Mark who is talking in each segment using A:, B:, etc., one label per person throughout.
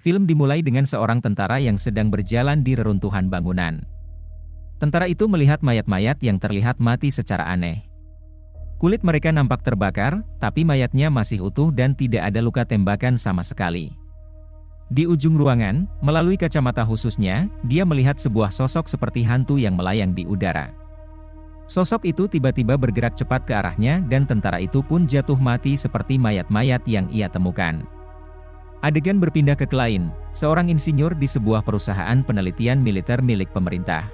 A: Film dimulai dengan seorang tentara yang sedang berjalan di reruntuhan bangunan. Tentara itu melihat mayat-mayat yang terlihat mati secara aneh. Kulit mereka nampak terbakar, tapi mayatnya masih utuh dan tidak ada luka tembakan sama sekali. Di ujung ruangan, melalui kacamata khususnya, dia melihat sebuah sosok seperti hantu yang melayang di udara. Sosok itu tiba-tiba bergerak cepat ke arahnya dan tentara itu pun jatuh mati seperti mayat-mayat yang ia temukan. Adegan berpindah ke Klein, seorang insinyur di sebuah perusahaan penelitian militer milik pemerintah.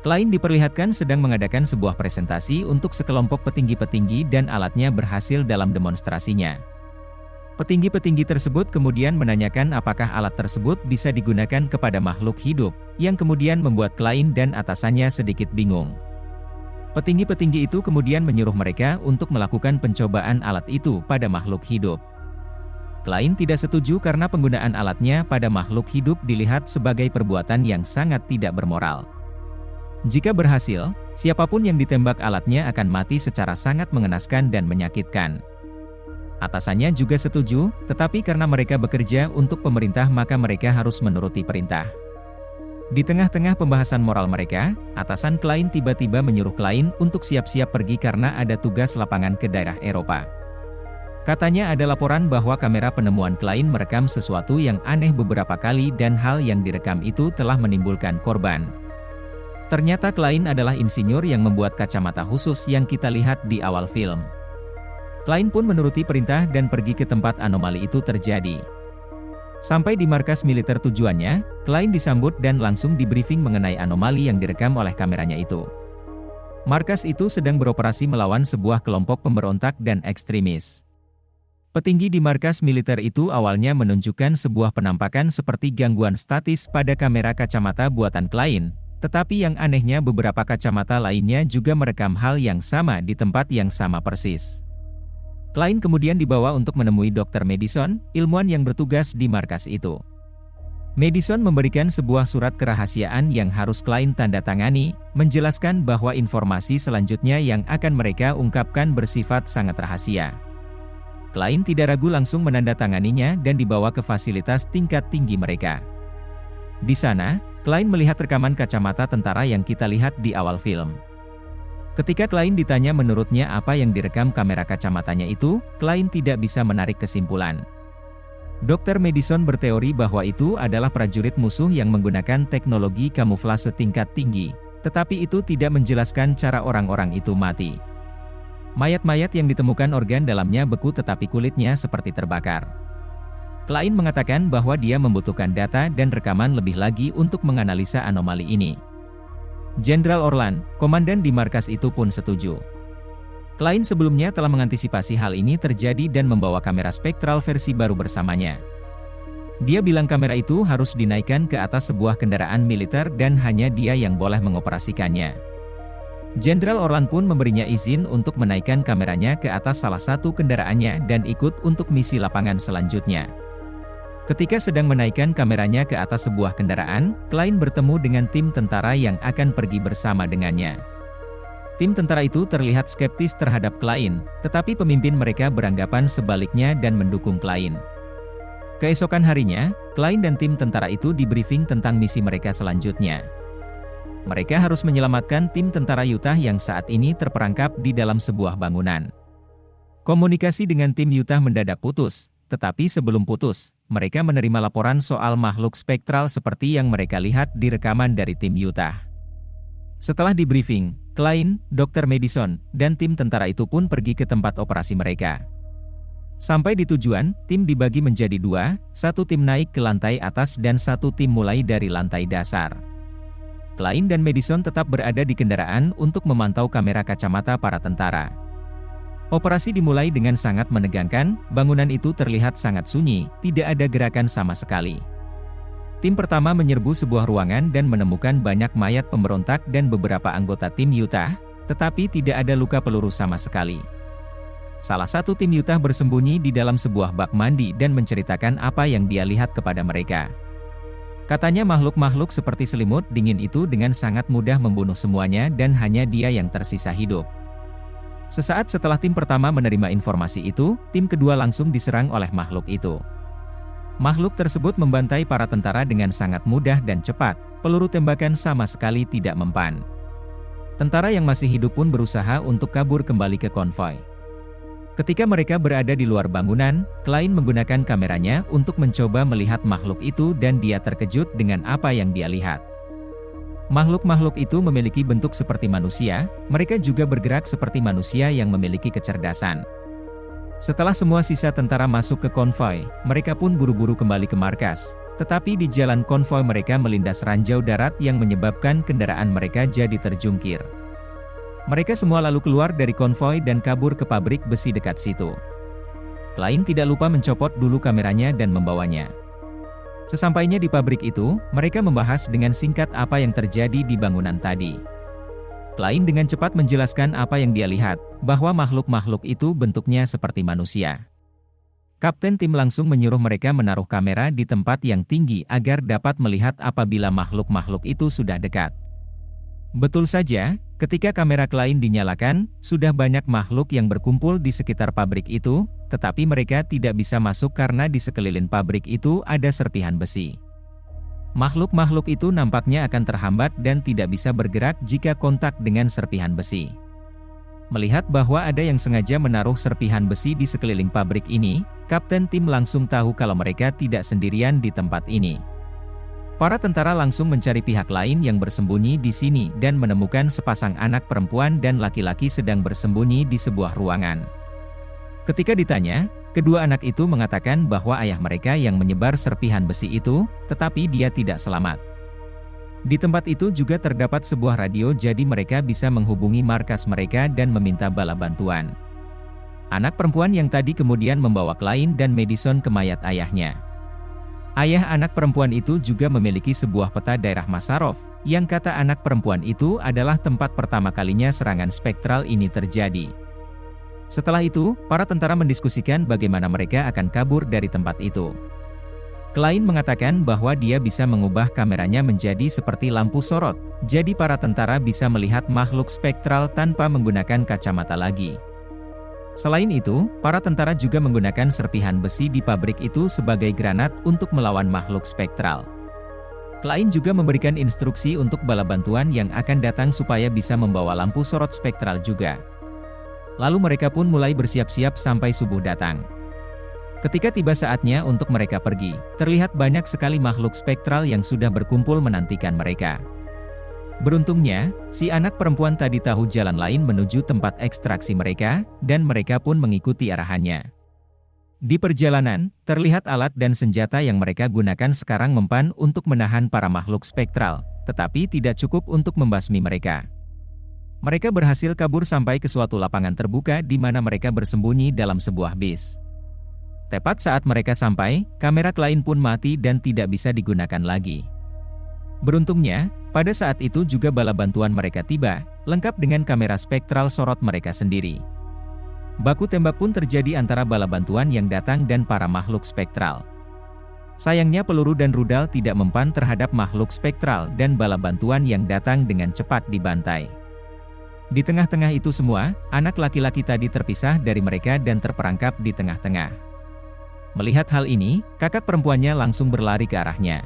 A: Klein diperlihatkan sedang mengadakan sebuah presentasi untuk sekelompok petinggi-petinggi dan alatnya berhasil dalam demonstrasinya. Petinggi-petinggi tersebut kemudian menanyakan apakah alat tersebut bisa digunakan kepada makhluk hidup, yang kemudian membuat Klein dan atasannya sedikit bingung. Petinggi-petinggi itu kemudian menyuruh mereka untuk melakukan pencobaan alat itu pada makhluk hidup. Klein tidak setuju karena penggunaan alatnya pada makhluk hidup dilihat sebagai perbuatan yang sangat tidak bermoral. Jika berhasil, siapapun yang ditembak alatnya akan mati secara sangat mengenaskan dan menyakitkan. Atasannya juga setuju, tetapi karena mereka bekerja untuk pemerintah maka mereka harus menuruti perintah. Di tengah-tengah pembahasan moral mereka, atasan Klein tiba-tiba menyuruh Klein untuk siap-siap pergi karena ada tugas lapangan ke daerah Eropa. Katanya ada laporan bahwa kamera penemuan Klein merekam sesuatu yang aneh beberapa kali dan hal yang direkam itu telah menimbulkan korban. Ternyata Klein adalah insinyur yang membuat kacamata khusus yang kita lihat di awal film. Klein pun menuruti perintah dan pergi ke tempat anomali itu terjadi. Sampai di markas militer tujuannya, Klein disambut dan langsung dibriefing mengenai anomali yang direkam oleh kameranya itu. Markas itu sedang beroperasi melawan sebuah kelompok pemberontak dan ekstremis. Petinggi di markas militer itu awalnya menunjukkan sebuah penampakan seperti gangguan statis pada kamera kacamata buatan Klein. Tetapi yang anehnya beberapa kacamata lainnya juga merekam hal yang sama di tempat yang sama persis. Klein kemudian dibawa untuk menemui Dr. Madison, ilmuwan yang bertugas di markas itu. Madison memberikan sebuah surat kerahasiaan yang harus Klein tanda tangani, menjelaskan bahwa informasi selanjutnya yang akan mereka ungkapkan bersifat sangat rahasia. Klein tidak ragu langsung menandatanganinya dan dibawa ke fasilitas tingkat tinggi mereka. Di sana, Klein melihat rekaman kacamata tentara yang kita lihat di awal film. Ketika Klein ditanya menurutnya apa yang direkam kamera kacamatanya itu, Klein tidak bisa menarik kesimpulan. Dr. Madison berteori bahwa itu adalah prajurit musuh yang menggunakan teknologi kamuflase tingkat tinggi, tetapi itu tidak menjelaskan cara orang-orang itu mati. Mayat-mayat yang ditemukan organ dalamnya beku tetapi kulitnya seperti terbakar. Klein mengatakan bahwa dia membutuhkan data dan rekaman lebih lagi untuk menganalisa anomali ini. Jenderal Orlan, komandan di markas itu pun setuju. Klein sebelumnya telah mengantisipasi hal ini terjadi dan membawa kamera spektral versi baru bersamanya. Dia bilang kamera itu harus dinaikkan ke atas sebuah kendaraan militer dan hanya dia yang boleh mengoperasikannya. Jenderal Orlan pun memberinya izin untuk menaikkan kameranya ke atas salah satu kendaraannya dan ikut untuk misi lapangan selanjutnya. Ketika sedang menaikkan kameranya ke atas sebuah kendaraan, Klein bertemu dengan tim tentara yang akan pergi bersama dengannya. Tim tentara itu terlihat skeptis terhadap Klein, tetapi pemimpin mereka beranggapan sebaliknya dan mendukung Klein. Keesokan harinya, Klein dan tim tentara itu dibriefing tentang misi mereka selanjutnya. Mereka harus menyelamatkan tim tentara Utah yang saat ini terperangkap di dalam sebuah bangunan. Komunikasi dengan tim Utah mendadak putus. Tetapi sebelum putus, mereka menerima laporan soal makhluk spektral seperti yang mereka lihat di rekaman dari tim Utah. Setelah dibriefing, Klein, Dr. Madison, dan tim tentara itu pun pergi ke tempat operasi mereka. Sampai di tujuan, tim dibagi menjadi dua, satu tim naik ke lantai atas dan satu tim mulai dari lantai dasar. Klein dan Madison tetap berada di kendaraan untuk memantau kamera kacamata para tentara. Operasi dimulai dengan sangat menegangkan, bangunan itu terlihat sangat sunyi, tidak ada gerakan sama sekali. Tim pertama menyerbu sebuah ruangan dan menemukan banyak mayat pemberontak dan beberapa anggota tim Utah, tetapi tidak ada luka peluru sama sekali. Salah satu tim Utah bersembunyi di dalam sebuah bak mandi dan menceritakan apa yang dia lihat kepada mereka. Katanya makhluk-makhluk seperti selimut dingin itu dengan sangat mudah membunuh semuanya dan hanya dia yang tersisa hidup. Sesaat setelah tim pertama menerima informasi itu, tim kedua langsung diserang oleh makhluk itu. Makhluk tersebut membantai para tentara dengan sangat mudah dan cepat, peluru tembakan sama sekali tidak mempan. Tentara yang masih hidup pun berusaha untuk kabur kembali ke konvoi. Ketika mereka berada di luar bangunan, Klein menggunakan kameranya untuk mencoba melihat makhluk itu dan dia terkejut dengan apa yang dia lihat. Makhluk-makhluk itu memiliki bentuk seperti manusia, mereka juga bergerak seperti manusia yang memiliki kecerdasan. Setelah semua sisa tentara masuk ke konvoi, mereka pun buru-buru kembali ke markas. Tetapi di jalan konvoi mereka melindas ranjau darat yang menyebabkan kendaraan mereka jadi terjungkir. Mereka semua lalu keluar dari konvoi dan kabur ke pabrik besi dekat situ. Klein tidak lupa mencopot dulu kameranya dan membawanya. Sesampainya di pabrik itu, mereka membahas dengan singkat apa yang terjadi di bangunan tadi. Klein dengan cepat menjelaskan apa yang dia lihat, bahwa makhluk-makhluk itu bentuknya seperti manusia. Kapten tim langsung menyuruh mereka menaruh kamera di tempat yang tinggi agar dapat melihat apabila makhluk-makhluk itu sudah dekat. Betul saja, ketika kamera Klein dinyalakan, sudah banyak makhluk yang berkumpul di sekitar pabrik itu, tetapi mereka tidak bisa masuk karena di sekeliling pabrik itu ada serpihan besi. Makhluk-makhluk itu nampaknya akan terhambat dan tidak bisa bergerak jika kontak dengan serpihan besi. Melihat bahwa ada yang sengaja menaruh serpihan besi di sekeliling pabrik ini, Kapten tim langsung tahu kalau mereka tidak sendirian di tempat ini. Para tentara langsung mencari pihak lain yang bersembunyi di sini dan menemukan sepasang anak perempuan dan laki-laki sedang bersembunyi di sebuah ruangan. Ketika ditanya, kedua anak itu mengatakan bahwa ayah mereka yang menyebar serpihan besi itu, tetapi dia tidak selamat. Di tempat itu juga terdapat sebuah radio jadi mereka bisa menghubungi markas mereka dan meminta bala bantuan. Anak perempuan yang tadi kemudian membawa Klein dan Madison ke mayat ayahnya. Ayah anak perempuan itu juga memiliki sebuah peta daerah Masarov, yang kata anak perempuan itu adalah tempat pertama kalinya serangan spektral ini terjadi. Setelah itu, para tentara mendiskusikan bagaimana mereka akan kabur dari tempat itu. Klein mengatakan bahwa dia bisa mengubah kameranya menjadi seperti lampu sorot, jadi para tentara bisa melihat makhluk spektral tanpa menggunakan kacamata lagi. Selain itu, para tentara juga menggunakan serpihan besi di pabrik itu sebagai granat untuk melawan makhluk spektral. Klein juga memberikan instruksi untuk bala bantuan yang akan datang supaya bisa membawa lampu sorot spektral juga. Lalu mereka pun mulai bersiap-siap sampai subuh datang. Ketika tiba saatnya untuk mereka pergi, terlihat banyak sekali makhluk spektral yang sudah berkumpul menantikan mereka. Beruntungnya, si anak perempuan tadi tahu jalan lain menuju tempat ekstraksi mereka, dan mereka pun mengikuti arahannya. Di perjalanan, terlihat alat dan senjata yang mereka gunakan sekarang mempan untuk menahan para makhluk spektral, tetapi tidak cukup untuk membasmi mereka. Mereka berhasil kabur sampai ke suatu lapangan terbuka di mana mereka bersembunyi dalam sebuah bis. Tepat saat mereka sampai, kamera Klein pun mati dan tidak bisa digunakan lagi. Beruntungnya, pada saat itu juga bala bantuan mereka tiba, lengkap dengan kamera spektral sorot mereka sendiri. Baku tembak pun terjadi antara bala bantuan yang datang dan para makhluk spektral. Sayangnya peluru dan rudal tidak mempan terhadap makhluk spektral dan bala bantuan yang datang dengan cepat dibantai. Di tengah-tengah itu semua, anak laki-laki tadi terpisah dari mereka dan terperangkap di tengah-tengah. Melihat hal ini, kakak perempuannya langsung berlari ke arahnya.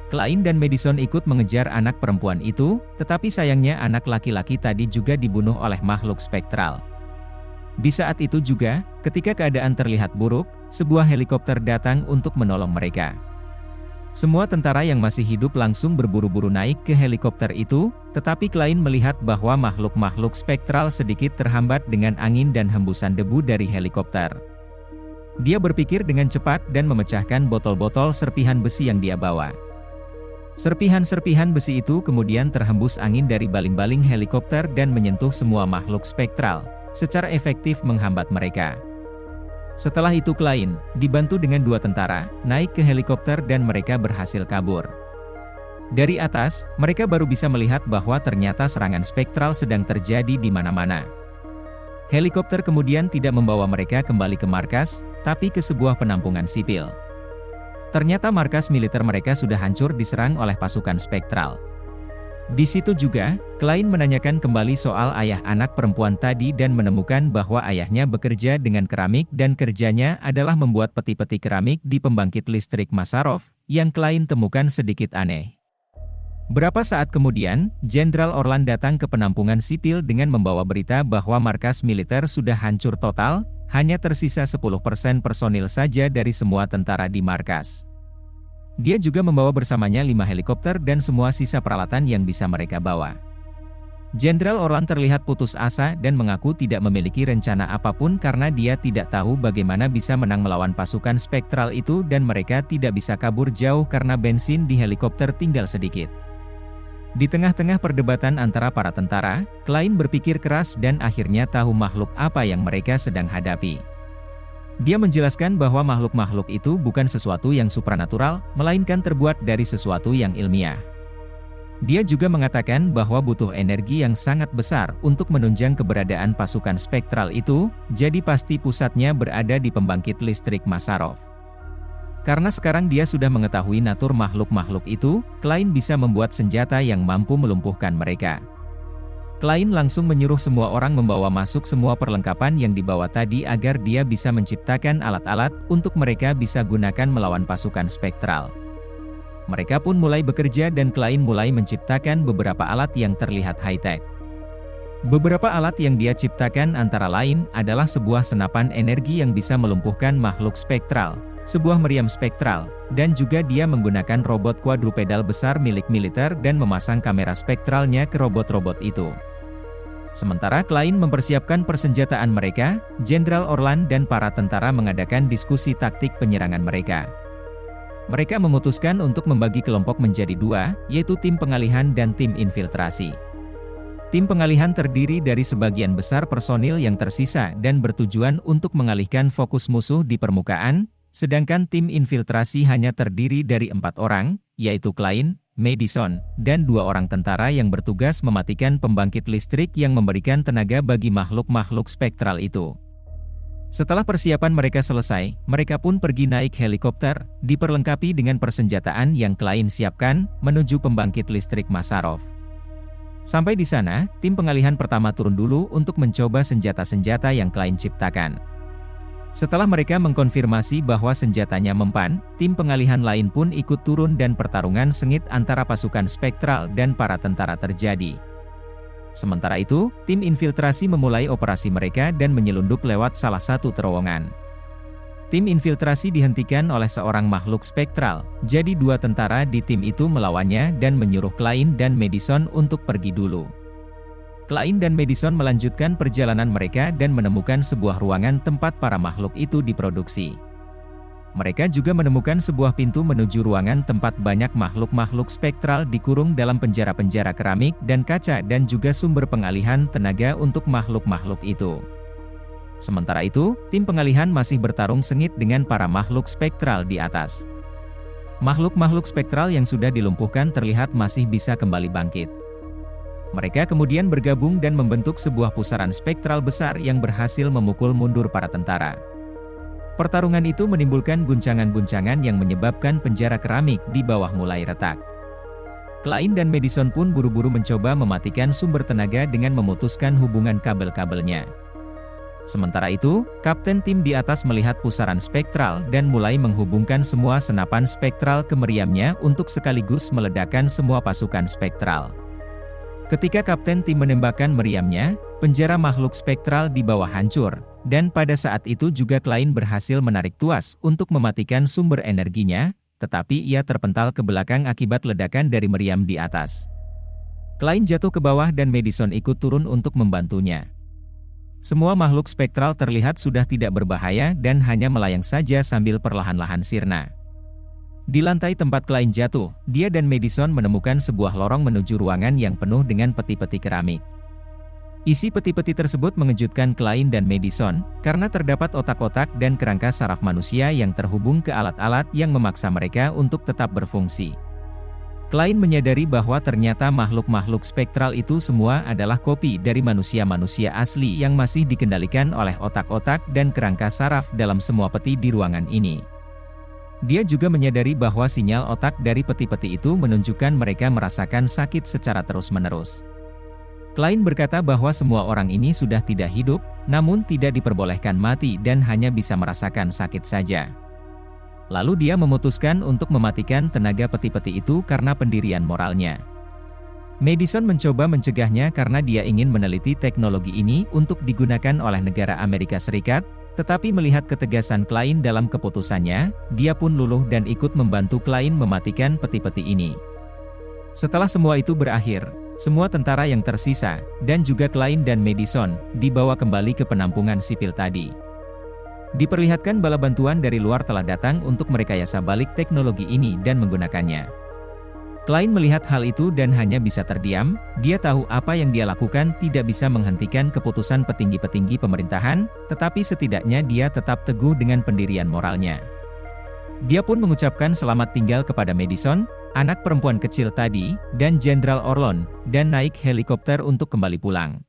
A: Klein dan Madison ikut mengejar anak perempuan itu, tetapi sayangnya anak laki-laki tadi juga dibunuh oleh makhluk spektral. Di saat itu juga, ketika keadaan terlihat buruk, sebuah helikopter datang untuk menolong mereka. Semua tentara yang masih hidup langsung berburu-buru naik ke helikopter itu, tetapi Klein melihat bahwa makhluk-makhluk spektral sedikit terhambat dengan angin dan hembusan debu dari helikopter. Dia berpikir dengan cepat dan memecahkan botol-botol serpihan besi yang dia bawa. Serpihan-serpihan besi itu kemudian terhembus angin dari baling-baling helikopter dan menyentuh semua makhluk spektral, secara efektif menghambat mereka. Setelah itu Klein, dibantu dengan 2 tentara, naik ke helikopter dan mereka berhasil kabur. Dari atas, mereka baru bisa melihat bahwa ternyata serangan spektral sedang terjadi di mana-mana. Helikopter kemudian tidak membawa mereka kembali ke markas, tapi ke sebuah penampungan sipil. Ternyata markas militer mereka sudah hancur diserang oleh pasukan spektral. Di situ juga, Klein menanyakan kembali soal ayah anak perempuan tadi dan menemukan bahwa ayahnya bekerja dengan keramik dan kerjanya adalah membuat peti-peti keramik di pembangkit listrik Masarov, yang Klein temukan sedikit aneh. Berapa saat kemudian, Jenderal Orlan datang ke penampungan sipil dengan membawa berita bahwa markas militer sudah hancur total, hanya tersisa 10% personil saja dari semua tentara di markas. Dia juga membawa bersamanya 5 helikopter dan semua sisa peralatan yang bisa mereka bawa. Jenderal Orlan terlihat putus asa dan mengaku tidak memiliki rencana apapun karena dia tidak tahu bagaimana bisa menang melawan pasukan spektral itu dan mereka tidak bisa kabur jauh karena bensin di helikopter tinggal sedikit. Di tengah-tengah perdebatan antara para tentara, Klein berpikir keras dan akhirnya tahu makhluk apa yang mereka sedang hadapi. Dia menjelaskan bahwa makhluk-makhluk itu bukan sesuatu yang supranatural, melainkan terbuat dari sesuatu yang ilmiah. Dia juga mengatakan bahwa butuh energi yang sangat besar untuk menunjang keberadaan pasukan spektral itu, jadi pasti pusatnya berada di pembangkit listrik Masarov. Karena sekarang dia sudah mengetahui natur makhluk-makhluk itu, Klein bisa membuat senjata yang mampu melumpuhkan mereka. Klein langsung menyuruh semua orang membawa masuk semua perlengkapan yang dibawa tadi agar dia bisa menciptakan alat-alat untuk mereka bisa gunakan melawan pasukan spektral. Mereka pun mulai bekerja dan Klein mulai menciptakan beberapa alat yang terlihat high-tech. Beberapa alat yang dia ciptakan antara lain adalah sebuah senapan energi yang bisa melumpuhkan makhluk spektral, sebuah meriam spektral, dan juga dia menggunakan robot quadrupedal besar milik militer dan memasang kamera spektralnya ke robot-robot itu. Sementara Klein mempersiapkan persenjataan mereka, Jenderal Orlan dan para tentara mengadakan diskusi taktik penyerangan mereka. Mereka memutuskan untuk membagi kelompok menjadi 2, yaitu tim pengalihan dan tim infiltrasi. Tim pengalihan terdiri dari sebagian besar personil yang tersisa dan bertujuan untuk mengalihkan fokus musuh di permukaan, sedangkan tim infiltrasi hanya terdiri dari 4 orang, yaitu Klein, Madison, dan 2 orang tentara yang bertugas mematikan pembangkit listrik yang memberikan tenaga bagi makhluk-makhluk spektral itu. Setelah persiapan mereka selesai, mereka pun pergi naik helikopter, diperlengkapi dengan persenjataan yang Klein siapkan, menuju pembangkit listrik Masarov. Sampai di sana, tim pengalihan pertama turun dulu untuk mencoba senjata-senjata yang Klein ciptakan. Setelah mereka mengkonfirmasi bahwa senjatanya mempan, tim pengalihan lain pun ikut turun dan pertarungan sengit antara pasukan spektral dan para tentara terjadi. Sementara itu, tim infiltrasi memulai operasi mereka dan menyelundup lewat salah satu terowongan. Tim infiltrasi dihentikan oleh seorang makhluk spektral, jadi 2 tentara di tim itu melawannya dan menyuruh Klein dan Madison untuk pergi dulu. Klein dan Madison melanjutkan perjalanan mereka dan menemukan sebuah ruangan tempat para makhluk itu diproduksi. Mereka juga menemukan sebuah pintu menuju ruangan tempat banyak makhluk-makhluk spektral dikurung dalam penjara-penjara keramik dan kaca dan juga sumber pengalihan tenaga untuk makhluk-makhluk itu. Sementara itu, tim pengalihan masih bertarung sengit dengan para makhluk spektral di atas. Makhluk-makhluk spektral yang sudah dilumpuhkan terlihat masih bisa kembali bangkit. Mereka kemudian bergabung dan membentuk sebuah pusaran spektral besar yang berhasil memukul mundur para tentara. Pertarungan itu menimbulkan guncangan-guncangan yang menyebabkan penjara keramik di bawah mulai retak. Klein dan Madison pun buru-buru mencoba mematikan sumber tenaga dengan memutuskan hubungan kabel-kabelnya. Sementara itu, kapten tim di atas melihat pusaran spektral dan mulai menghubungkan semua senapan spektral ke meriamnya untuk sekaligus meledakkan semua pasukan spektral. Ketika kapten tim menembakkan meriamnya, penjara makhluk spektral di bawah hancur, dan pada saat itu juga Klein berhasil menarik tuas untuk mematikan sumber energinya, tetapi ia terpental ke belakang akibat ledakan dari meriam di atas. Klein jatuh ke bawah dan Madison ikut turun untuk membantunya. Semua makhluk spektral terlihat sudah tidak berbahaya dan hanya melayang saja sambil perlahan-lahan sirna. Di lantai tempat Klein jatuh, dia dan Madison menemukan sebuah lorong menuju ruangan yang penuh dengan peti-peti keramik. Isi peti-peti tersebut mengejutkan Klein dan Madison, karena terdapat otak-otak dan kerangka saraf manusia yang terhubung ke alat-alat yang memaksa mereka untuk tetap berfungsi. Klein menyadari bahwa ternyata makhluk-makhluk spektral itu semua adalah kopi dari manusia-manusia asli yang masih dikendalikan oleh otak-otak dan kerangka saraf dalam semua peti di ruangan ini. Dia juga menyadari bahwa sinyal otak dari peti-peti itu menunjukkan mereka merasakan sakit secara terus-menerus. Klein berkata bahwa semua orang ini sudah tidak hidup, namun tidak diperbolehkan mati dan hanya bisa merasakan sakit saja. Lalu dia memutuskan untuk mematikan tenaga peti-peti itu karena pendirian moralnya. Madison mencoba mencegahnya karena dia ingin meneliti teknologi ini untuk digunakan oleh negara Amerika Serikat, tetapi melihat ketegasan Klein dalam keputusannya, dia pun luluh dan ikut membantu Klein mematikan peti-peti ini. Setelah semua itu berakhir, semua tentara yang tersisa, dan juga Klein dan Madison, dibawa kembali ke penampungan sipil tadi. Diperlihatkan bala bantuan dari luar telah datang untuk merekayasa balik teknologi ini dan menggunakannya. Klein melihat hal itu dan hanya bisa terdiam. Dia tahu apa yang dia lakukan tidak bisa menghentikan keputusan petinggi-petinggi pemerintahan, tetapi setidaknya dia tetap teguh dengan pendirian moralnya. Dia pun mengucapkan selamat tinggal kepada Madison, anak perempuan kecil tadi, dan Jenderal Orlon, dan naik helikopter untuk kembali pulang.